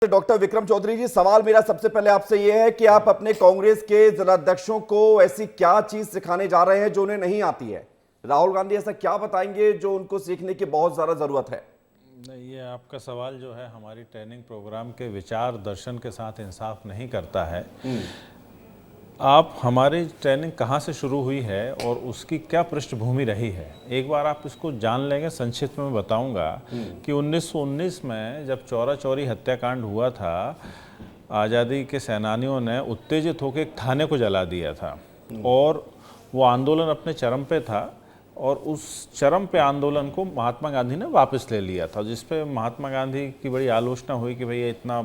Doctor Vikram Chaudhary जी, सवाल मेरा सबसे पहले आपसे यह है कि आप अपने कांग्रेस के जिलाध्यक्षों को ऐसी क्या चीज सिखाने जा रहे हैं जो उन्हें नहीं आती है? राहुल गांधी ऐसा क्या बताएंगे जो उनको सीखने की बहुत ज्यादा जरूरत है? नहीं, ये आपका सवाल जो है हमारी ट्रेनिंग प्रोग्राम के विचार दर्शन के साथ इंसाफ नहीं करता है। आप हमारी ट्रेनिंग कहाँ से शुरू हुई है और उसकी क्या पृष्ठभूमि रही है, एक बार आप इसको जान लेंगे। संक्षिप्त में बताऊंगा कि 1919 में जब चौरा चौरी हत्याकांड हुआ था, आज़ादी के सेनानियों ने उत्तेजित होकर एक थाने को जला दिया था और वो आंदोलन अपने चरम पे था और उस चरम पे आंदोलन को महात्मा गांधी ने वापस ले लिया था, जिस पे महात्मा गांधी की बड़ी आलोचना हुई कि भाई ये इतना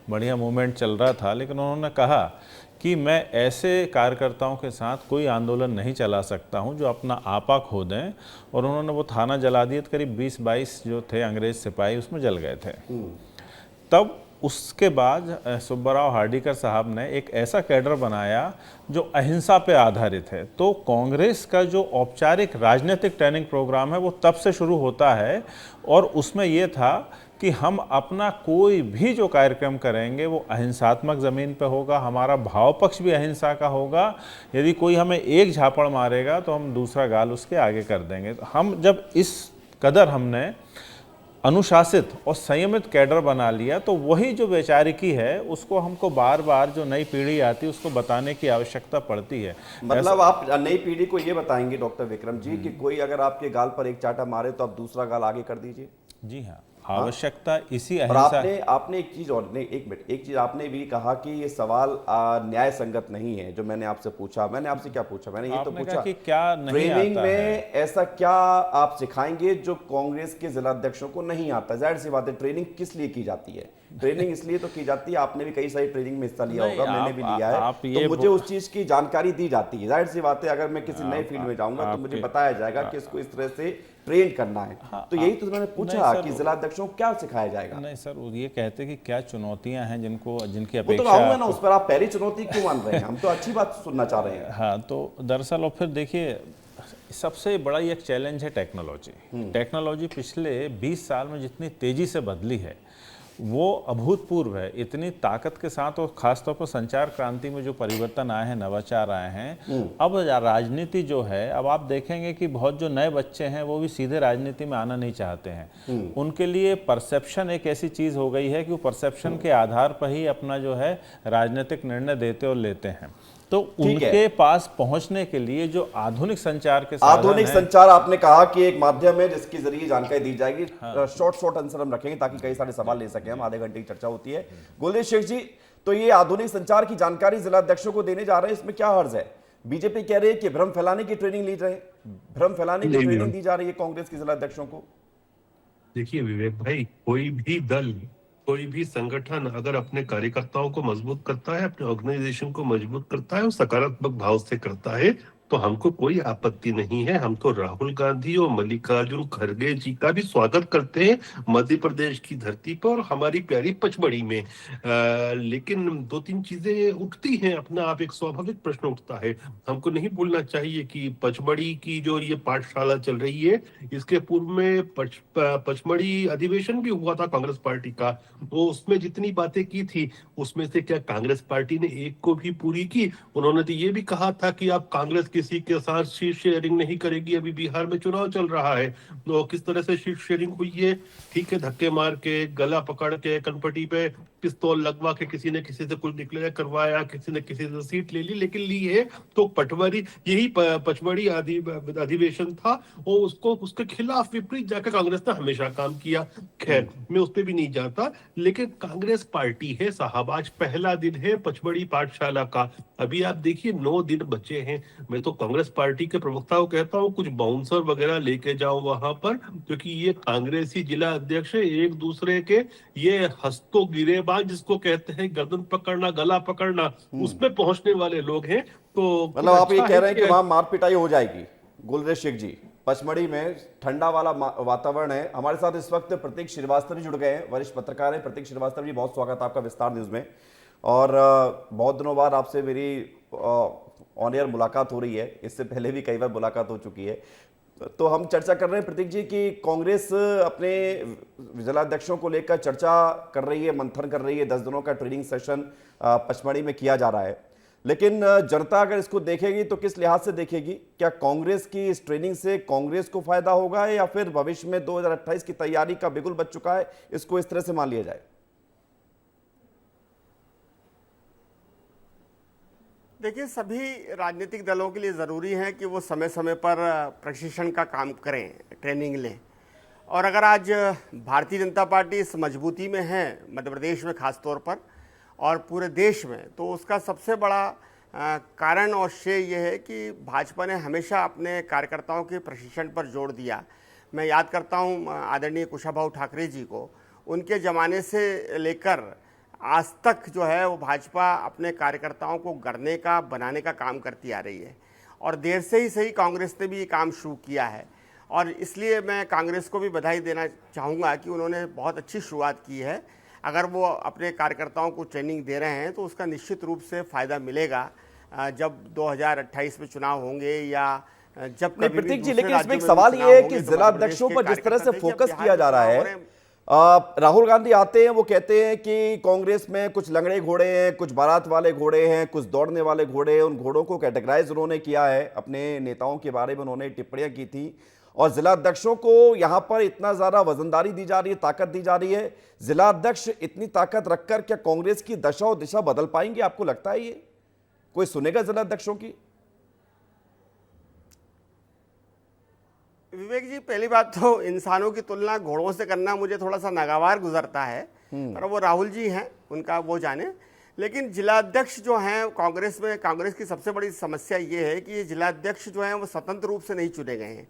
बढ़िया मूवमेंट चल रहा था, लेकिन उन्होंने कहा कि मैं ऐसे कार्यकर्ताओं के साथ कोई आंदोलन नहीं चला सकता हूं जो अपना आपा खो दें। और उन्होंने वो थाना जला दिया, तो करीब 20-22 जो थे अंग्रेज सिपाही उसमें जल गए थे। तब उसके बाद सुब्बाराव हार्डिकर साहब ने एक ऐसा कैडर बनाया जो अहिंसा पे आधारित है। तो कांग्रेस का जो औपचारिक राजनीतिक ट्रेनिंग प्रोग्राम है वो तब से शुरू होता है और उसमें ये था कि हम अपना कोई भी जो कार्यक्रम करेंगे वो अहिंसात्मक ज़मीन पे होगा, हमारा भाव पक्ष भी अहिंसा का होगा। यदि कोई हमें एक झापड़ मारेगा तो हम दूसरा गाल उसके आगे कर देंगे। तो हम जब इस कदर हमने अनुशासित और संयमित कैडर बना लिया, तो वही जो वैचारिकी है उसको हमको बार बार जो नई पीढ़ी आती है उसको बताने की आवश्यकता पड़ती है। मतलब आप नई पीढ़ी को यह बताएंगे डॉक्टर विक्रम जी कि कोई अगर आपके गाल पर एक चाटा मारे तो आप दूसरा गाल आगे कर दीजिए। जी हाँ, आवश्यकता इसी और अहिंसा। आपने एक चीज और, नहीं एक मिनट, एक चीज आपने भी कहा कि ये सवाल न्याय संगत नहीं है। जो मैंने आपसे पूछा, मैंने आपसे क्या पूछा, मैंने ये तो आपने पूछा कहा कि क्या नहीं ट्रेनिंग आता में है। ऐसा क्या आप सिखाएंगे जो कांग्रेस के जिलाध्यक्षों को नहीं आता? जाहिर सी बात है, ट्रेनिंग किस लिए की जाती है? ट्रेनिंग इसलिए तो की जाती है, आपने भी कई सारी ट्रेनिंग में हिस्सा लिया नहीं, होगा, मैंने भी लिया है, आप तो ये मुझे उस चीज की जानकारी दी जाती है। जाहिर सी बात है, अगर मैं किसी नए फील्ड में जाऊंगा तो मुझे बताया जाएगा कि इसको इस तरह से ट्रेन करना है। तो यही तो मैंने पूछा कि जिलाध्यक्षों को क्या सिखाया जाएगा। नहीं सर, वो ये कहते कि क्या चुनौतियां हैं जिनकी वो तो अपेक्षा आऊंगा ना उस पर, आप पहली चुनौती क्यों मान रहे हैं? हम तो अच्छी बात सुनना चाह रहे हैं। हाँ, तो दरअसल और फिर देखिए, सबसे बड़ा एक चैलेंज है टेक्नोलॉजी। टेक्नोलॉजी पिछले 20 साल में जितनी तेजी से बदली है वो अभूतपूर्व है। इतनी ताकत के साथ और खासतौर पर संचार क्रांति में जो परिवर्तन आए हैं, नवाचार आए हैं, अब राजनीति जो है, अब आप देखेंगे कि बहुत जो नए बच्चे हैं वो भी सीधे राजनीति में आना नहीं चाहते हैं। उनके लिए परसेप्शन एक ऐसी चीज हो गई है कि वो परसेप्शन के आधार पर ही अपना जो है राजनीतिक निर्णय देते और लेते हैं। तो उनके पास पहुंचने के लिए जो आधुनिक संचार के साधन आधुनिक संचार आपने कहा कि एक माध्यम है जिसके जरिए जानकारी दी जाएगी। शॉर्ट आंसर हम रखेंगे ताकि कई सारे सवाल ले सकें हम, आधे घंटे की चर्चा होती है। गुलदेव शेख जी, तो ये आधुनिक संचार की जानकारी जिलाध्यक्षों को देने जा रहे हैं, इसमें क्या हर्ज है? बीजेपी कह रही है कि भ्रम फैलाने की ट्रेनिंग ली रहे, भ्रम फैलाने की ट्रेनिंग दी जा रही है कांग्रेस के जिलाध्यक्षों को। देखिए विवेक भाई, कोई भी दल, कोई भी संगठन अगर अपने कार्यकर्ताओं को मजबूत करता है, अपने ऑर्गेनाइजेशन को मजबूत करता है और सकारात्मक भाव से करता है तो हमको कोई आपत्ति नहीं है। हम तो राहुल गांधी और मल्लिकार्जुन खड़गे जी का भी स्वागत करते हैं मध्य प्रदेश की धरती पर और हमारी प्यारी पचमढ़ी में। लेकिन दो तीन चीजें उठती हैं, अपना आप एक स्वाभाविक प्रश्न उठता है। हमको नहीं भूलना चाहिए कि पचमढ़ी की जो ये पाठशाला चल रही है, इसके पूर्व में पचमढ़ी अधिवेशन भी हुआ था कांग्रेस पार्टी का। तो उसमें जितनी बातें की थी उसमें से क्या कांग्रेस पार्टी ने एक को भी पूरी की? उन्होंने तो ये भी कहा था कि अब कांग्रेस किसी के साथ सीट शेयरिंग नहीं करेगी। अभी बिहार में चुनाव चल रहा है तो किस तरह से सीट शेयरिंग हुई है? ठीक है, धक्के मार के, गला पकड़ के, कनपटी पे पिस्तौल लगवा के किसी ने किसी से कुछ डिक्लेयर करवाया, किसी ने किसी से सीट ले ली, लेकिन ली है तो पटवारी, यही पचमढ़ी अधिवेशन था और उसको उसके खिलाफ विपरीत जाकर कांग्रेस ने हमेशा काम किया। खैर, मैं उस पर भी नहीं जाता, लेकिन कांग्रेस पार्टी है साहब, आज पहला दिन है पचमढ़ी पाठशाला का। अभी आप देखिए 9 दिन बचे हैं। मैं तो कांग्रेस पार्टी के प्रवक्ता को कहता हूँ कुछ बाउंसर वगैरह लेके जाओ वहां पर, क्योंकि ये कांग्रेसी जिला अध्यक्ष एक दूसरे के ये हस्तो गिरेबाज, जिसको कहते हैं गर्दन पकड़ना, गला पकड़ना, उसमें पहुंचने वाले लोग हैं। तो मतलब आप ये कह रहे हैं कि वहां मार पिटाई हो जाएगी? गुलदेव शेख जी, पचमढ़ी में ठंडा वाला वातावरण है। हमारे साथ इस वक्त प्रतीक श्रीवास्तव जी जुड़ गए हैं, वरिष्ठ पत्रकार हैं। प्रतीक श्रीवास्तव जी, बहुत स्वागत है आपका विस्तार न्यूज में। और बहुत दिनों बाद आपसे मेरी ऑन एयर मुलाकात हो रही है, इससे पहले भी कई बार मुलाकात हो चुकी है। तो हम चर्चा कर रहे हैं प्रतीक जी कि कांग्रेस अपने जिलाध्यक्षों को लेकर चर्चा कर रही है, मंथन कर रही है। 10 दिनों का ट्रेनिंग सेशन पचमढ़ी में किया जा रहा है, लेकिन जनता अगर इसको देखेगी तो किस लिहाज से देखेगी? क्या कांग्रेस की इस ट्रेनिंग से कांग्रेस को फायदा होगा या फिर भविष्य में 2028 की तैयारी का बिगुल बज चुका है, इसको इस तरह से मान लिया जाए? देखिए, सभी राजनीतिक दलों के लिए ज़रूरी है कि वो समय समय पर प्रशिक्षण का काम करें, ट्रेनिंग लें। और अगर आज भारतीय जनता पार्टी इस मजबूती में है, मध्य प्रदेश में खास तौर पर और पूरे देश में, तो उसका सबसे बड़ा कारण और श्रेय ये है कि भाजपा ने हमेशा अपने कार्यकर्ताओं के प्रशिक्षण पर जोर दिया। मैं याद करता हूँ आदरणीय कुशाभाऊ ठाकरे जी को, उनके ज़माने से लेकर आज तक जो है वो भाजपा अपने कार्यकर्ताओं को गढ़ने का, बनाने का काम करती आ रही है। और देर से ही सही कांग्रेस ने भी ये काम शुरू किया है, और इसलिए मैं कांग्रेस को भी बधाई देना चाहूँगा कि उन्होंने बहुत अच्छी शुरुआत की है। अगर वो अपने कार्यकर्ताओं को ट्रेनिंग दे रहे हैं तो उसका निश्चित रूप से फ़ायदा मिलेगा जब 2028 में चुनाव होंगे या जब कभी भी प्रतीक जी, दूसरे लेकिन इसमें राज्यों एक में सवाल चुनाव ये है होंगे कि तो जिला मध्य प्रदेश अध्यक्षों के पर जिस तरह से कार्यकर्ता फोकस देखिए, किया जा रहा बिहार है, में राहुल गांधी आते हैं, वो कहते हैं कि कांग्रेस में कुछ लंगड़े घोड़े हैं, कुछ बारात वाले घोड़े हैं, कुछ दौड़ने वाले घोड़े हैं। उन घोड़ों को कैटेगराइज उन्होंने किया है, अपने नेताओं के बारे में उन्होंने टिप्पणियां की थी। और जिला अध्यक्षों को यहां पर इतना ज्यादा वजनदारी दी जा रही है, ताकत दी जा रही है। जिला अध्यक्ष इतनी ताकत रखकर क्या कांग्रेस की दशा और दिशा बदल पाएंगे? आपको लगता है ये कोई सुनेगा जिला अध्यक्षों की? विवेक जी, पहली बात तो इंसानों की तुलना घोड़ों से करना मुझे थोड़ा सा नागवार गुजरता है, पर वो राहुल जी हैं, उनका वो जाने। लेकिन जिलाध्यक्ष जो हैं कांग्रेस में, कांग्रेस की सबसे बड़ी समस्या ये है कि ये जिलाध्यक्ष जो हैं वो स्वतंत्र रूप से नहीं चुने गए हैं।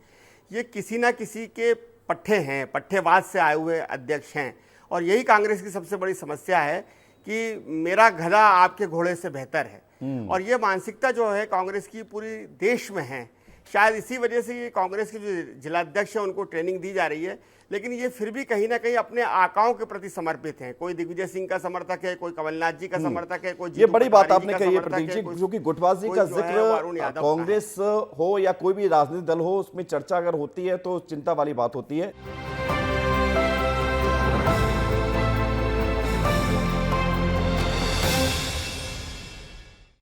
ये किसी ना किसी के पट्टे हैं, पट्टेवाद से आए हुए अध्यक्ष हैं। और यही कांग्रेस की सबसे बड़ी समस्या है कि मेरा गधा आपके घोड़े से बेहतर है। और ये मानसिकता जो है कांग्रेस की पूरी देश में है। शायद इसी वजह से ये कांग्रेस के जो जिलाध्यक्ष हैं उनको ट्रेनिंग दी जा रही है, लेकिन ये फिर भी कहीं ना कहीं अपने आकाओं के प्रति समर्पित हैं। कोई दिग्विजय सिंह का समर्थक है, कोई कमलनाथ जी का समर्थक है, कोई ये बड़ी बात आपने का कही है समर्थक प्रतीक जी, कोई- क्योंकि गुटबाजी का कोई जो है जिक्र वरुण यादव का है। कांग्रेस हो या कोई भी राजनीतिक दल हो, उसमें चर्चा अगर होती है तो चिंता वाली बात होती है।